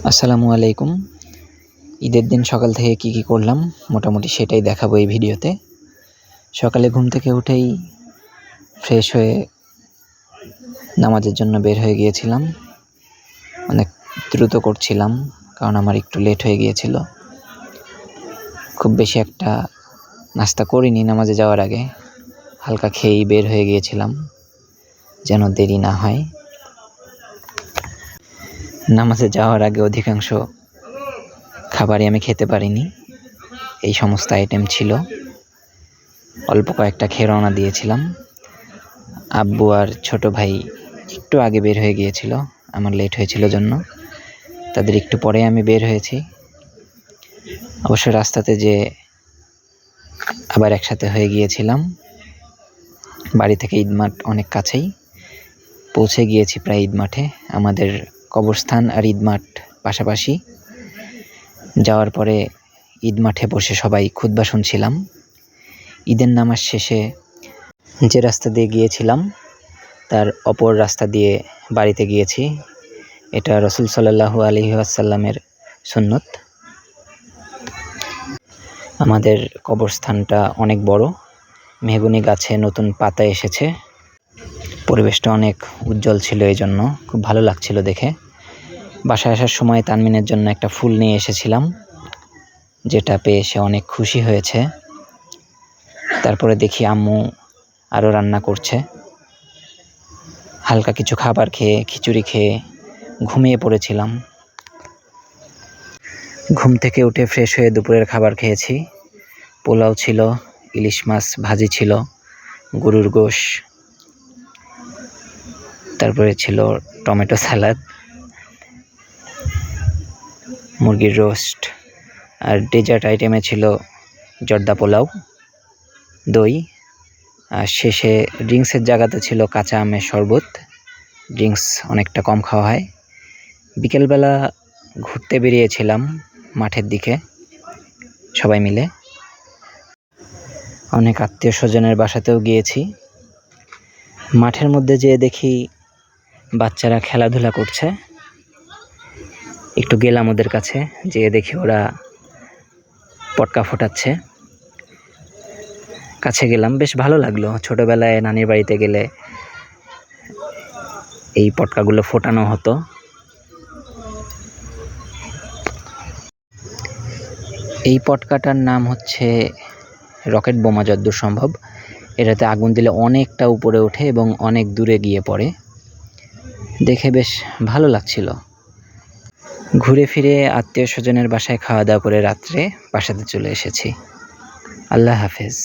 আসসালামু আলাইকুম। ঈদের দিন সকাল থেকে কি করলাম মোটামুটি সেটাই দেখাবো এই ভিডিওতে। সকালে ঘুম থেকে উঠেই ফ্রেশ হয়ে নামাজের জন্য বের হয়ে গিয়েছিলাম। অনেক দ্রুত করছিলাম কারণ আমার একটু লেট হয়ে গিয়েছিল। খুব বেশি একটা নাস্তা করিনি নামাজে যাওয়ার আগে, হালকা খেয়েই বের হয়ে গিয়েছিলাম যেন দেরি না হয়। নামাজে যাওয়ার আগে অধিকাংশ খাবারই আমি খেতে পারিনি। এই সমস্ত আইটেম ছিল, অল্প কয়েকটা খেয়ে রওনা দিয়েছিলাম। আব্বু আর ছোট ভাই একটু আগে বের হয়ে গিয়েছিল, আমার লেট হয়েছিল জন্য তাদের একটু পরে আমি বের হয়েছি। অবশ্য রাস্তাতে যে আবার একসাথে হয়ে গিয়েছিলাম। বাড়ি থেকে ঈদ মাঠ অনেক কাছেই, পৌঁছে গিয়েছি প্রায় ঈদ মাঠে। আমাদের কবরস্থান আর ঈদ মাঠ পাশাপাশি। যাওয়ার পরে ঈদ মাঠে বসে সবাই খুতবা শুনছিলাম। ঈদের নামাজ শেষে যে রাস্তা দিয়ে গিয়েছিলাম তার অপর রাস্তা দিয়ে বাড়িতে গিয়েছি। এটা রাসূল সাল্লাল্লাহু আলাইহি ওয়াসাল্লামের সুন্নত। আমাদের কবরস্থানটা অনেক বড়, মেহগনি গাছে নতুন পাতা এসেছে। পরিবেশটা অনেক উজ্জ্বল ছিল, এই জন্য খুব ভালো লাগছিল দেখে। বাসায় আসার সময় তানমিনের জন্য একটা ফুল নিয়ে এসেছিলাম, যেটা পেয়ে সে অনেক খুশি হয়েছে। তারপরে দেখি আম্মু আরও রান্না করছে। হালকা কিছু খাবার খেয়ে, খিচুড়ি খেয়ে ঘুমিয়ে পড়েছিলাম। ঘুম থেকে উঠে ফ্রেশ হয়ে দুপুরের খাবার খেয়েছি। পোলাও ছিল, ইলিশ মাছ ভাজি ছিল, গরুর গোশ, তারপরে ছিল টমেটো স্যালাড, মুরগির রোস্ট, আর ডেজার্ট আইটেমে ছিল জর্দা পোলাও, দই, আর শেষে ড্রিঙ্কসের জায়গাতে ছিল কাঁচা আমের শরবত। ড্রিঙ্কস অনেকটা কম খাওয়া হয়। বিকেলবেলা ঘুরতে বেরিয়েছিলাম মাঠের দিকে সবাই মিলে। অনেক আত্মীয় স্বজনের বাসাতেও গিয়েছি। মাঠের মধ্যে যেয়ে দেখি বাচ্চারা খেলাধুলা করছে। একটু গেলাম ওদের কাছে, যেয়ে দেখি ওরা পটকা ফোটাচ্ছে। কাছে গেলাম, বেশ ভালো লাগলো। ছোটবেলায় নানির বাড়িতে গেলে এই পটকাগুলো ফোটানো হতো। এই পটকাটার নাম হচ্ছে রকেট বোমা যতদূর সম্ভব। এটাতে আগুন দিলে অনেকটা উপরে ওঠে এবং অনেক দূরে গিয়ে পড়ে। দেখে বেশ ভালো লাগছিল। ঘুরে ফিরে আত্মীয় স্বজনের বাসায় খাওয়া দাওয়া করে রাত্রে বাসাতে চলে এসেছি। আল্লাহ হাফেজ।